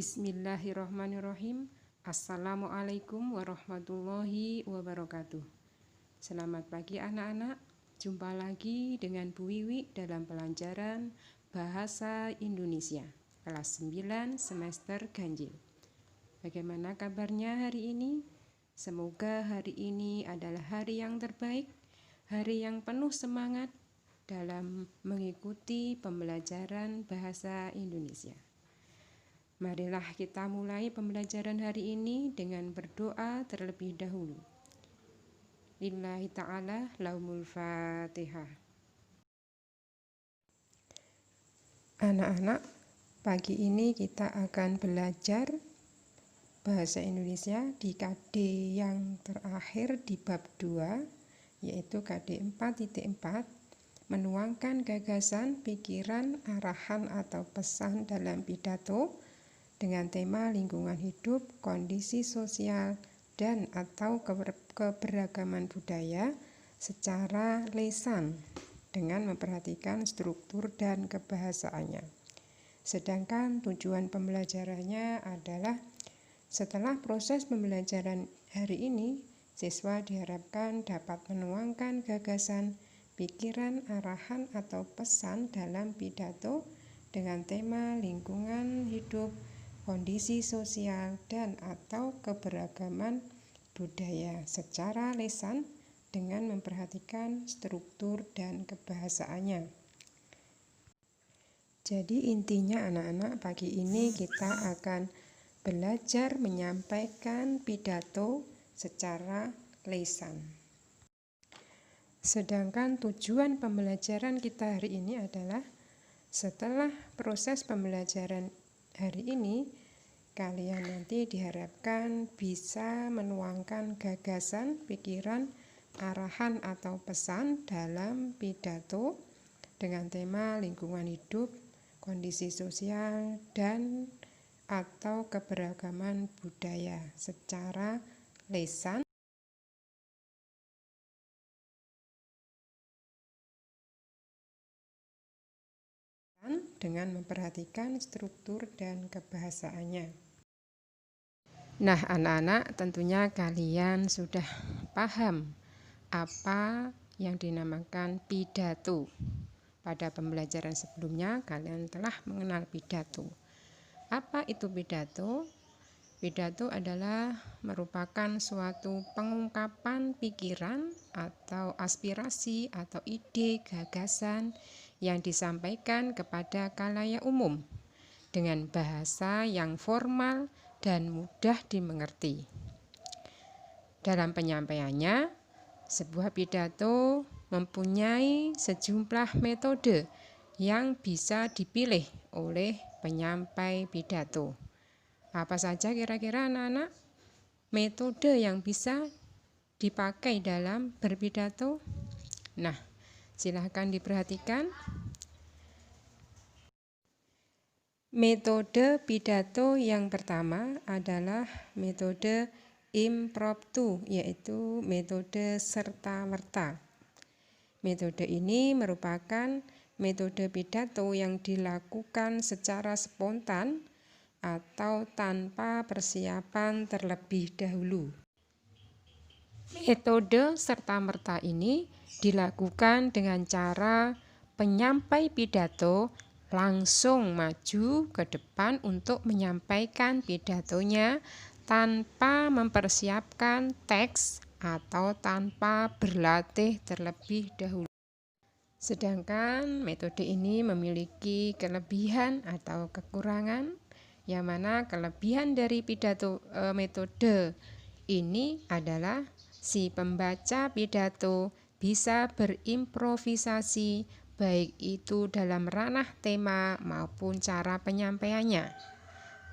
Bismillahirrahmanirrahim. Assalamualaikum warahmatullahi wabarakatuh. Selamat pagi anak-anak. Jumpa lagi dengan Bu Wiwi dalam pelajaran Bahasa Indonesia kelas 9 semester ganjil. Bagaimana kabarnya hari ini? Semoga hari ini adalah hari yang terbaik, hari yang penuh semangat dalam mengikuti pembelajaran bahasa Indonesia. Marilah kita mulai pembelajaran hari ini dengan berdoa terlebih dahulu. Lillahi ta'ala laumul fatihah. Anak-anak, pagi ini kita akan belajar bahasa Indonesia di KD yang terakhir di bab 2, yaitu KD 4.4, menuangkan gagasan, pikiran, arahan atau pesan dalam pidato dengan tema lingkungan hidup, kondisi sosial, dan atau keberagaman budaya secara lisan dengan memperhatikan struktur dan kebahasaannya. Sedangkan tujuan pembelajarannya adalah setelah proses pembelajaran hari ini, siswa diharapkan dapat menuangkan gagasan, pikiran, arahan atau pesan dalam pidato dengan tema lingkungan hidup, kondisi sosial, dan atau keberagaman budaya secara lisan dengan memperhatikan struktur dan kebahasaannya. Jadi intinya anak-anak, pagi ini kita akan belajar menyampaikan pidato secara lisan. Sedangkan tujuan pembelajaran kita hari ini adalah setelah proses pembelajaran hari ini, kalian nanti diharapkan bisa menuangkan gagasan, pikiran, arahan atau pesan dalam pidato dengan tema lingkungan hidup, kondisi sosial, dan atau keberagaman budaya secara lisan dengan memperhatikan struktur dan kebahasaannya. Nah, anak-anak, tentunya kalian sudah paham apa yang dinamakan pidato. Pada pembelajaran sebelumnya, kalian telah mengenal pidato. Apa itu pidato? Pidato adalah merupakan suatu pengungkapan pikiran atau aspirasi atau ide, gagasan yang disampaikan kepada khalayak umum dengan bahasa yang formal dan mudah dimengerti. Dalam penyampaiannya, sebuah pidato mempunyai sejumlah metode yang bisa dipilih oleh penyampai pidato. Apa saja kira-kira anak-anak metode yang bisa dipakai dalam berpidato? Nah, silahkan diperhatikan. Metode pidato yang pertama adalah metode impromptu, yaitu metode serta-merta. Metode ini merupakan metode pidato yang dilakukan secara spontan atau tanpa persiapan terlebih dahulu. Metode serta-merta ini dilakukan dengan cara penyampai pidato langsung maju ke depan untuk menyampaikan pidatonya tanpa mempersiapkan teks atau tanpa berlatih terlebih dahulu. Sedangkan metode ini memiliki kelebihan atau kekurangan, yang mana kelebihan dari metode ini adalah si pembaca pidato bisa berimprovisasi baik itu dalam ranah tema maupun cara penyampaiannya.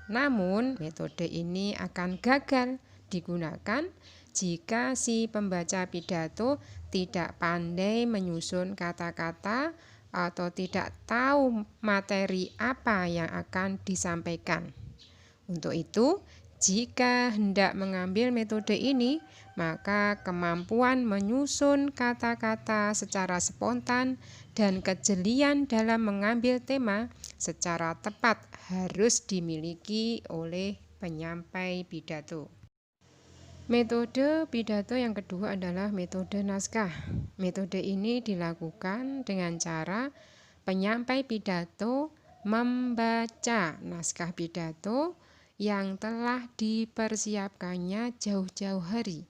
Namun, metode ini akan gagal digunakan jika si pembaca pidato tidak pandai menyusun kata-kata atau tidak tahu materi apa yang akan disampaikan. Untuk itu, Jika hendak mengambil metode ini, maka kemampuan menyusun kata-kata secara spontan dan kejelian dalam mengambil tema secara tepat harus dimiliki oleh penyampai pidato. Metode pidato yang kedua adalah metode naskah. Metode ini dilakukan dengan cara penyampai pidato membaca naskah pidato yang telah dipersiapkannya jauh-jauh hari.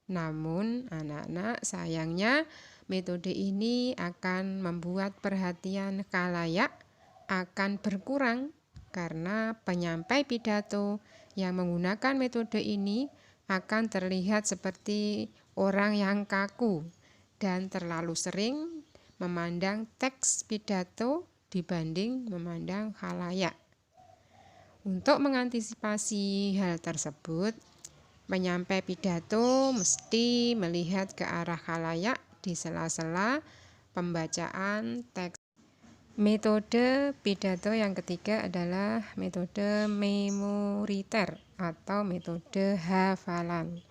Namun, anak-anak, sayangnya metode ini akan membuat perhatian khalayak akan berkurang karena penyampai pidato yang menggunakan metode ini akan terlihat seperti orang yang kaku dan terlalu sering memandang teks pidato dibanding memandang khalayak. Untuk mengantisipasi hal tersebut, penyampai pidato mesti melihat ke arah khalayak di sela-sela pembacaan teks. Metode pidato yang ketiga adalah metode memoriter atau metode hafalan.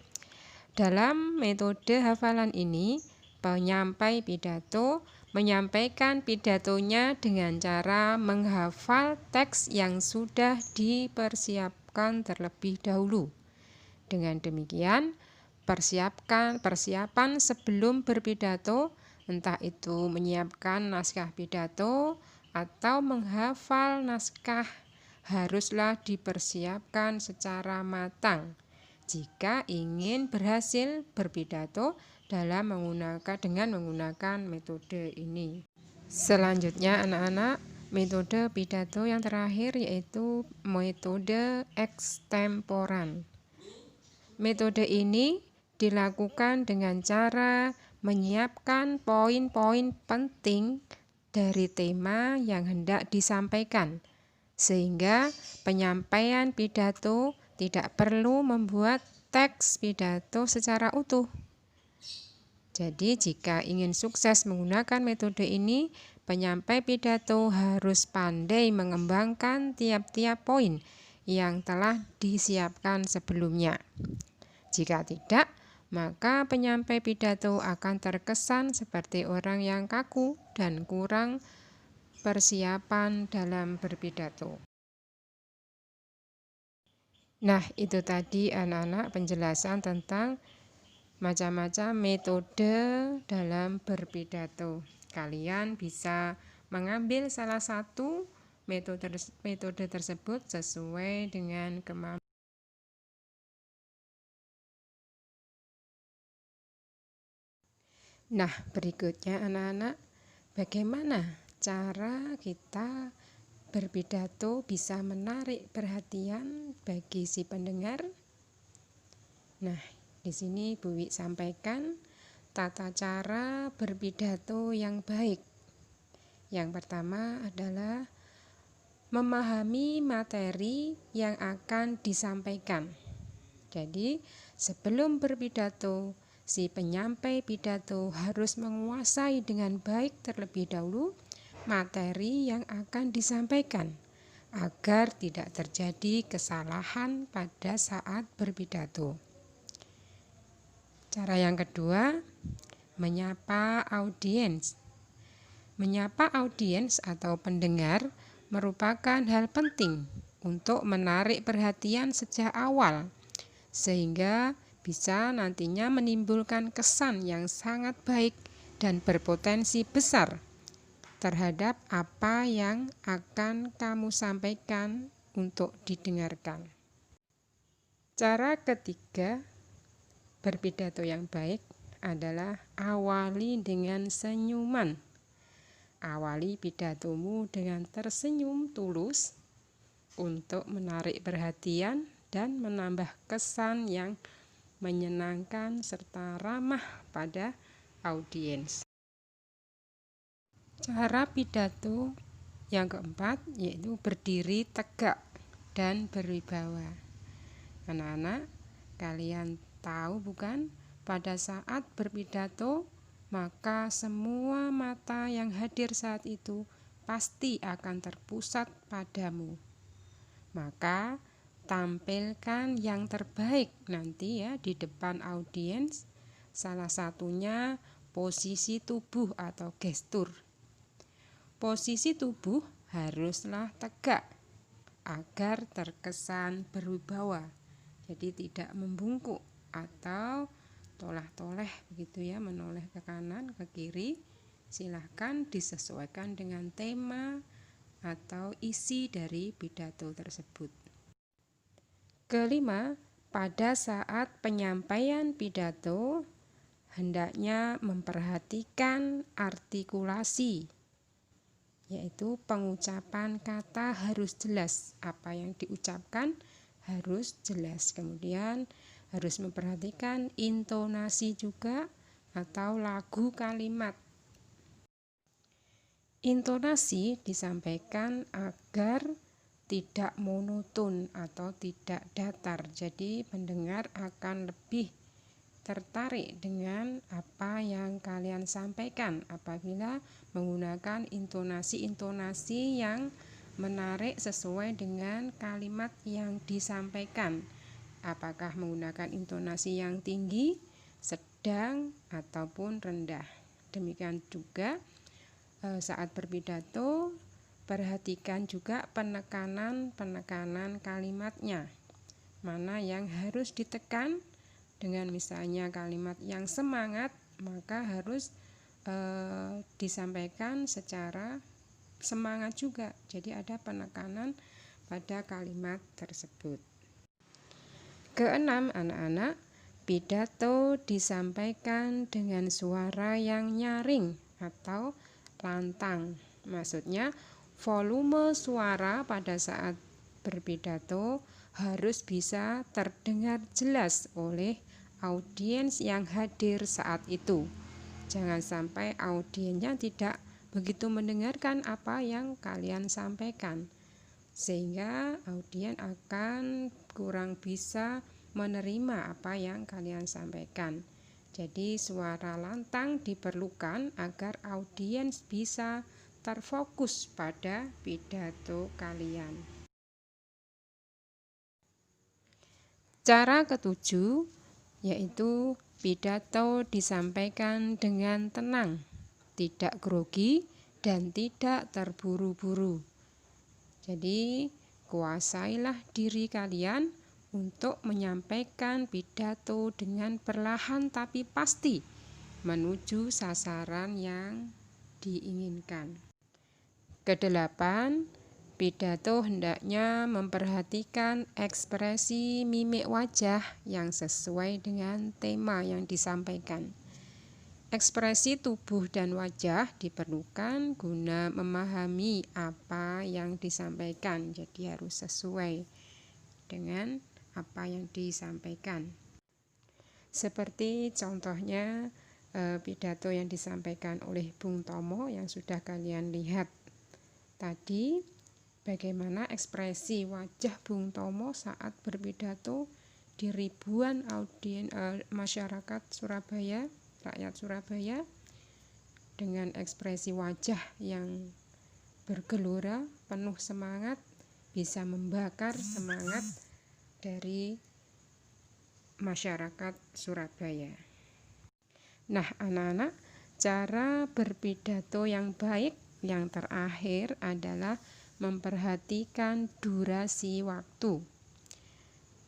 Dalam metode hafalan ini, penyampai pidato menyampaikan pidatonya dengan cara menghafal teks yang sudah dipersiapkan terlebih dahulu. Dengan demikian, persiapan sebelum berpidato, entah itu menyiapkan naskah pidato atau menghafal naskah, haruslah dipersiapkan secara matang jika ingin berhasil berpidato dengan menggunakan metode ini. Selanjutnya anak-anak, metode pidato yang terakhir yaitu metode ekstemporan. Metode ini dilakukan dengan cara menyiapkan poin-poin penting dari tema yang hendak disampaikan, sehingga penyampaian pidato tidak perlu membuat teks pidato secara utuh. Jadi, jika ingin sukses menggunakan metode ini, penyampai pidato harus pandai mengembangkan tiap-tiap poin yang telah disiapkan sebelumnya. Jika tidak, maka penyampai pidato akan terkesan seperti orang yang kaku dan kurang persiapan dalam berpidato. Nah, itu tadi anak-anak penjelasan tentang macam-macam metode dalam berpidato. Kalian bisa mengambil salah satu metode tersebut sesuai dengan kemampuan. Nah, berikutnya anak-anak, bagaimana cara kita berpidato bisa menarik perhatian bagi si pendengar? Nah, di sini Bu Wi sampaikan tata cara berpidato yang baik. Yang pertama adalah memahami materi yang akan disampaikan. Jadi, sebelum berpidato, si penyampai pidato harus menguasai dengan baik terlebih dahulu materi yang akan disampaikan agar tidak terjadi kesalahan pada saat berpidato. Cara yang kedua, menyapa audiens. Menyapa audiens atau pendengar merupakan hal penting untuk menarik perhatian sejak awal, sehingga bisa nantinya menimbulkan kesan yang sangat baik dan berpotensi besar terhadap apa yang akan kamu sampaikan untuk didengarkan. Cara ketiga berpidato yang baik adalah awali dengan senyuman. Awali pidatomu dengan tersenyum tulus untuk menarik perhatian dan menambah kesan yang menyenangkan serta ramah pada audiens. Cara pidato yang keempat yaitu berdiri tegak dan berwibawa. Anak-anak, kalian tahu bukan, pada saat berpidato maka semua mata yang hadir saat itu pasti akan terpusat padamu. Maka tampilkan yang terbaik nanti ya di depan audiens. Salah satunya posisi tubuh atau gestur. Posisi tubuh haruslah tegak agar terkesan berwibawa. Jadi tidak membungkuk atau toleh-toleh begitu ya, menoleh ke kanan, ke kiri. Silahkan disesuaikan dengan tema atau isi dari pidato tersebut. Kelima, pada saat penyampaian pidato hendaknya memperhatikan artikulasi, yaitu pengucapan kata harus jelas, apa yang diucapkan harus jelas. Kemudian harus memperhatikan intonasi juga atau lagu kalimat. Intonasi disampaikan agar tidak monoton atau tidak datar. Jadi pendengar akan lebih tertarik dengan apa yang kalian sampaikan apabila menggunakan intonasi-intonasi yang menarik sesuai dengan kalimat yang disampaikan. Apakah menggunakan intonasi yang tinggi, sedang, ataupun rendah. Demikian juga saat berpidato, perhatikan juga penekanan kalimatnya. Mana yang harus ditekan dengan misalnya kalimat yang semangat, maka harus disampaikan secara semangat juga. Jadi ada penekanan pada kalimat tersebut. Keenam, anak-anak, pidato disampaikan dengan suara yang nyaring atau lantang. Maksudnya volume suara pada saat berpidato harus bisa terdengar jelas oleh audiens yang hadir saat itu. Jangan sampai audiensnya tidak begitu mendengarkan apa yang kalian sampaikan, sehingga audiens akan kurang bisa menerima apa yang kalian sampaikan. Jadi suara lantang diperlukan agar audiens bisa terfokus pada pidato kalian. Cara ketujuh yaitu pidato disampaikan dengan tenang, tidak grogi dan tidak terburu-buru. Jadi kuasailah diri kalian untuk menyampaikan pidato dengan perlahan tapi pasti menuju sasaran yang diinginkan. Kedelapan, pidato hendaknya memperhatikan ekspresi mimik wajah yang sesuai dengan tema yang disampaikan. Ekspresi tubuh dan wajah diperlukan guna memahami apa yang disampaikan. Jadi harus sesuai dengan apa yang disampaikan. Seperti contohnya pidato yang disampaikan oleh Bung Tomo yang sudah kalian lihat tadi, bagaimana ekspresi wajah Bung Tomo saat berpidato di ribuan audiens masyarakat Surabaya, rakyat Surabaya, dengan ekspresi wajah yang bergelora, penuh semangat, bisa membakar semangat dari masyarakat Surabaya. Nah, anak-anak, cara berpidato yang baik yang terakhir adalah memperhatikan durasi waktu.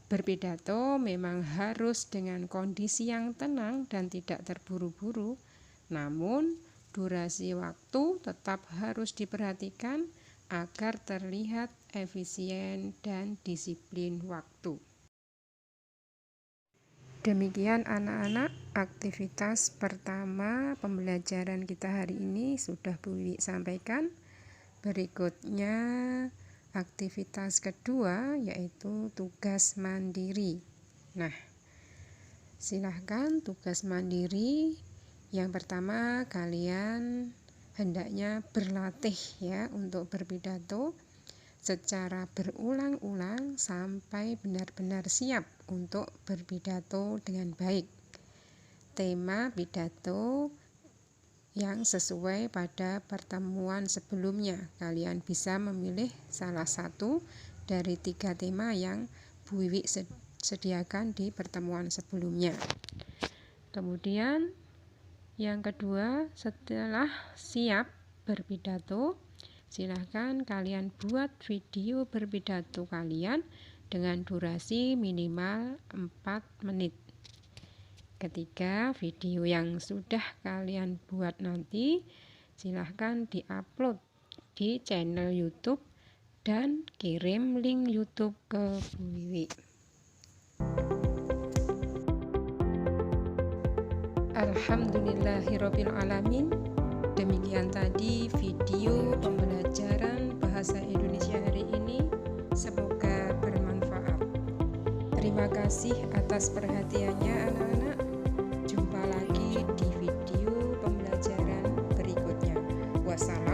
Berpidato memang harus dengan kondisi yang tenang dan tidak terburu-buru, namun durasi waktu tetap harus diperhatikan agar terlihat efisien dan disiplin waktu. Demikian anak-anak, aktivitas pertama pembelajaran kita hari ini sudah Bu Wiwi sampaikan. Berikutnya aktivitas kedua yaitu tugas mandiri. Nah, silahkan tugas mandiri. Yang pertama, kalian hendaknya berlatih ya untuk berpidato secara berulang-ulang sampai benar-benar siap untuk berpidato dengan baik. Tema pidato yang sesuai pada pertemuan sebelumnya. Kalian bisa memilih salah satu dari 3 tema yang Bu Wiwi sediakan di pertemuan sebelumnya. Kemudian yang kedua, setelah siap berpidato, silahkan kalian buat video berpidato kalian dengan durasi minimal 4 menit. Ketika video yang sudah kalian buat nanti, silahkan diupload di channel YouTube dan kirim link YouTube ke Bu Wiwi. Alhamdulillahirrabbilalamin. Demikian tadi video pembelajaran bahasa Indonesia hari ini. Semoga bermanfaat. Terima kasih atas perhatiannya anak-anak. Jumpa lagi di video pembelajaran berikutnya. Wassalamualaikum.